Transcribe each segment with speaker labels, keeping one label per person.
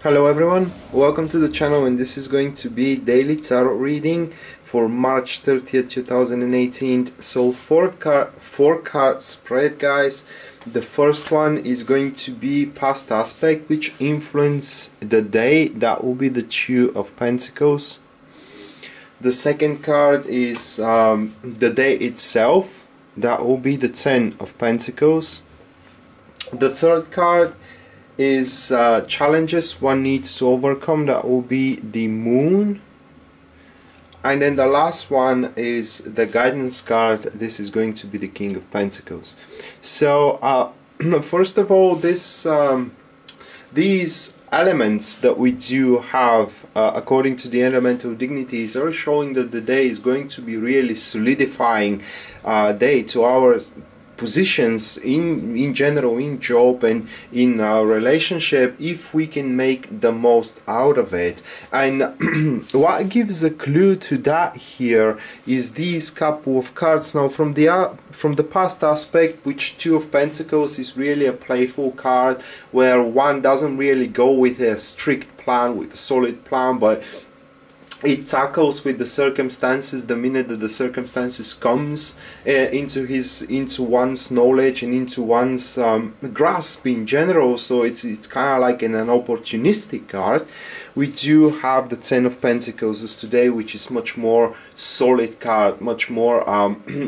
Speaker 1: Hello everyone, welcome to the channel, and this is going to be daily tarot reading for March 30th 2018. So four card spread, guys. The first one is going to be past aspect which influence the day. That will be the Two of Pentacles. The second card is the day itself. That will be the Ten of Pentacles. The third card is challenges one needs to overcome. That will be the Moon. And then the last one is the guidance card. This is going to be the King of Pentacles. So first of all, these elements that we do have according to the elemental dignities are showing that the day is going to be really solidifying day to our positions in general, in job and in relationship, if we can make the most out of it. And what gives a clue to that here is these couple of cards. Now from the past aspect, which Two of Pentacles is really a playful card where one doesn't really go with a strict plan, with a solid plan, but it tackles with the circumstances the minute that the circumstances comes into one's knowledge and into one's grasp in general. So it's kind of like an opportunistic card. We do have the Ten of Pentacles as today, which is much more solid card, much more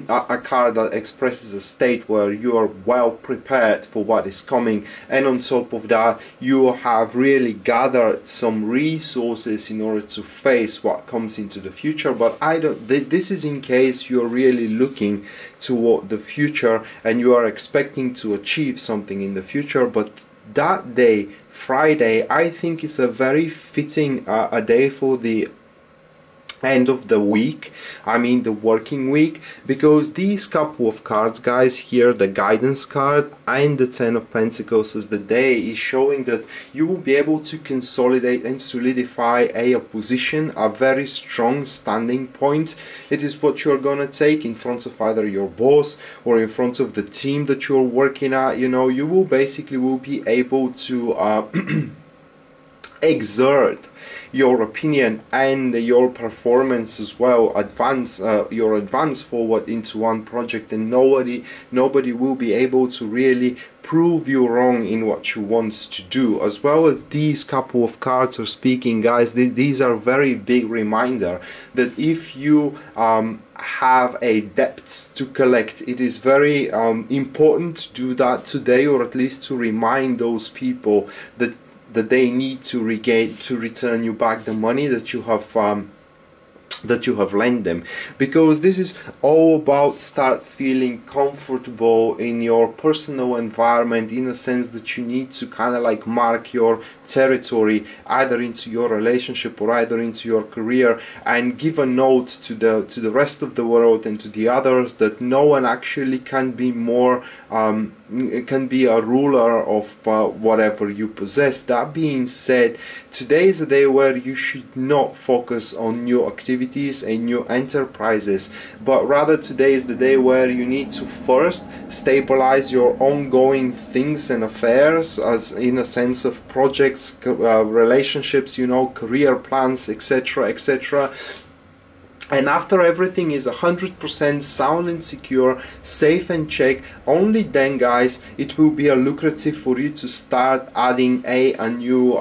Speaker 1: a card that expresses a state where you are well prepared for what is coming, and on top of that you have really gathered some resources in order to face what comes into the future. But this is in case you're really looking toward the future and you are expecting to achieve something in the future. But that day, Friday, I think is a very fitting a day for the end of the week, I mean the working week, because these couple of cards, guys, here, the guidance card and the Ten of Pentacles as the day, is showing that you will be able to consolidate and solidify a position, a very strong standing point. It is what you're gonna take in front of either your boss or in front of the team that you're working at. You know, you will basically be able to exert your opinion and your performance as well, advance forward into one project, and nobody will be able to really prove you wrong in what you want to do. As well as these couple of cards are speaking, guys, these are very big reminder that if you have a debt to collect, it is very important to do that today, or at least to remind those people that they need to return you back the money that you have lent them, because this is all about start feeling comfortable in your personal environment, in a sense that you need to kind of like mark your territory either into your relationship or either into your career, and give a note to the rest of the world and to the others that no one actually can be more can be a ruler of whatever you possess. That being said, today is a day where you should not focus on new activities and new enterprises, but rather today is the day where you need to first stabilize your ongoing things and affairs, as in a sense of projects, relationships, you know, career plans, etc., etc. And after everything is 100% sound and secure, safe and check, only then, guys, it will be a lucrative for you to start adding a new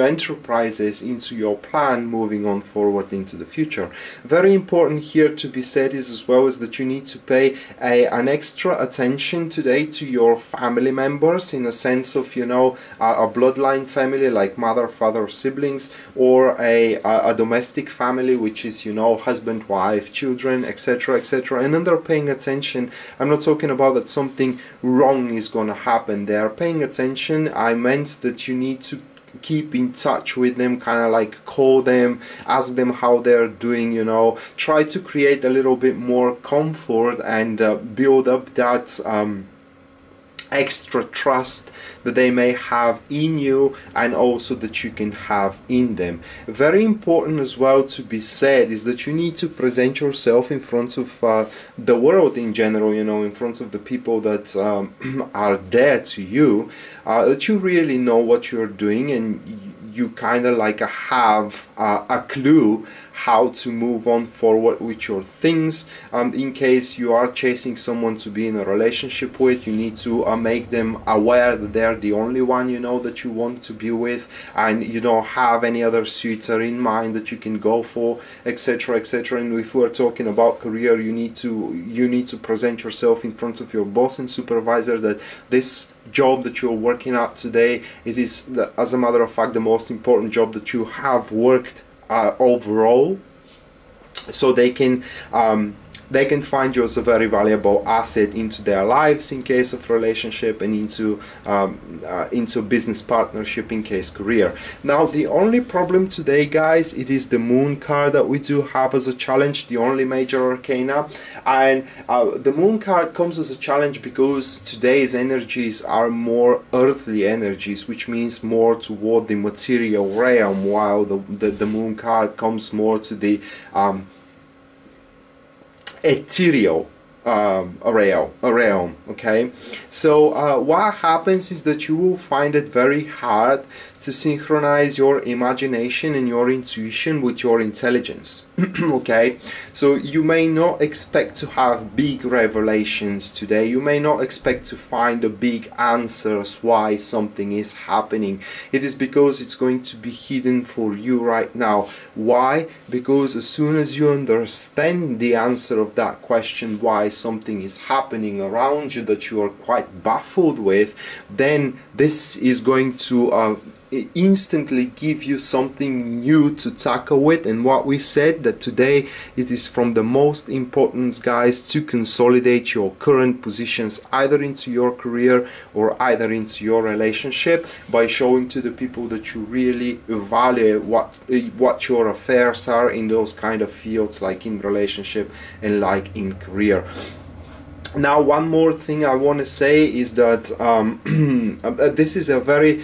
Speaker 1: enterprises into your plan moving on forward into the future. Very important here to be said is as well is that you need to pay an extra attention today to your family members, in a sense of, you know, a bloodline family like mother, father, siblings, or a domestic family, which is, you know, husband, wife, children, etc., etc. And under paying attention, I'm not talking about that something wrong is gonna happen. They are paying attention. I meant that you need to keep in touch with them, kind of like call them, ask them how they're doing, you know, try to create a little bit more comfort and build up that extra trust that they may have in you, and also that you can have in them. Very important as well to be said is that you need to present yourself in front of the world in general, you know, in front of the people that are there to you, that you really know what you're doing, and you kind of like have a clue how to move on forward with your things. In case you are chasing someone to be in a relationship with, you need to make them aware that they're the only one, you know, that you want to be with, and you don't have any other suitor in mind that you can go for, etc., etc. And if we're talking about career, you need to present yourself in front of your boss and supervisor that this job that you're working at today, it is, as a matter of fact, the most important job that you have worked overall, so they can find you as a very valuable asset into their lives in case of relationship, and into business partnership in case career. Now the only problem today, guys, it is the moon card that we do have as a challenge, the only major arcana. And the moon card comes as a challenge because today's energies are more earthly energies, which means more toward the material realm, while the moon card comes more to the ethereal realm. Okay, so what happens is that you will find it very hard to synchronize your imagination and your intuition with your intelligence. Okay, so you may not expect to have big revelations today. You may not expect to find the big answers why something is happening. It is because it's going to be hidden for you right now. Why? Because as soon as you understand the answer of that question, why something is happening around you that you are quite baffled with, then this is going to instantly give you something new to tackle with. And what we said, that today it is from the most importance, guys, to consolidate your current positions either into your career or either into your relationship, by showing to the people that you really value what your affairs are in those kind of fields, like in relationship and like in career. Now one more thing I want to say is that this is a very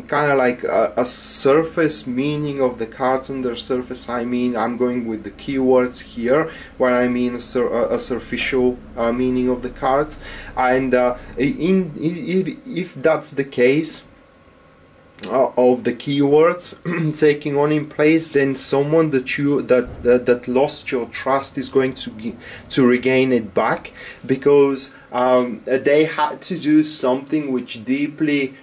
Speaker 1: kind of like a surface meaning of the cards. Under surface, I mean, I'm going with the keywords here when I mean a superficial meaning of the cards. And if that's the case of the keywords taking on in place, then someone that lost your trust is going to regain it back, because they had to do something which deeply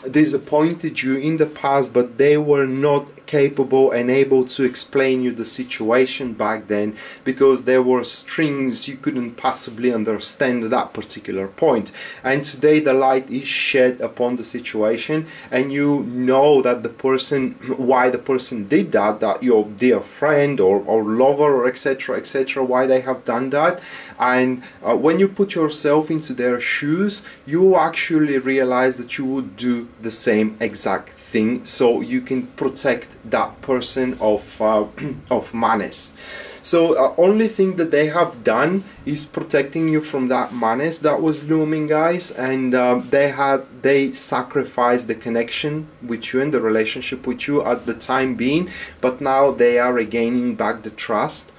Speaker 1: disappointed you in the past, but they were not capable and able to explain you the situation back then, because there were strings you couldn't possibly understand at that particular point. And today the light is shed upon the situation, and you know that the person, why the person did that your dear friend or lover or etc., etc., why they have done that. And when you put yourself into their shoes, you actually realize that you would do the same exact thing, so you can protect that person of malice. So only thing that they have done is protecting you from that menace that was looming, guys. And they sacrificed the connection with you and the relationship with you at the time being, but now they are regaining back the trust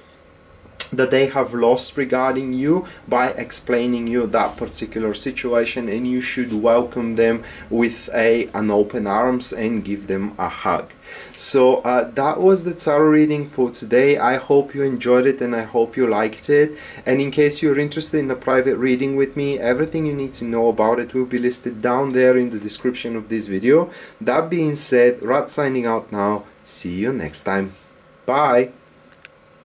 Speaker 1: that they have lost regarding you by explaining you that particular situation, and you should welcome them with an open arms and give them a hug. So that was the tarot reading for today. I hope you enjoyed it and I hope you liked it. And in case you're interested in a private reading with me, everything you need to know about it will be listed down there in the description of this video. That being said, Rad signing out now. See you next time. Bye.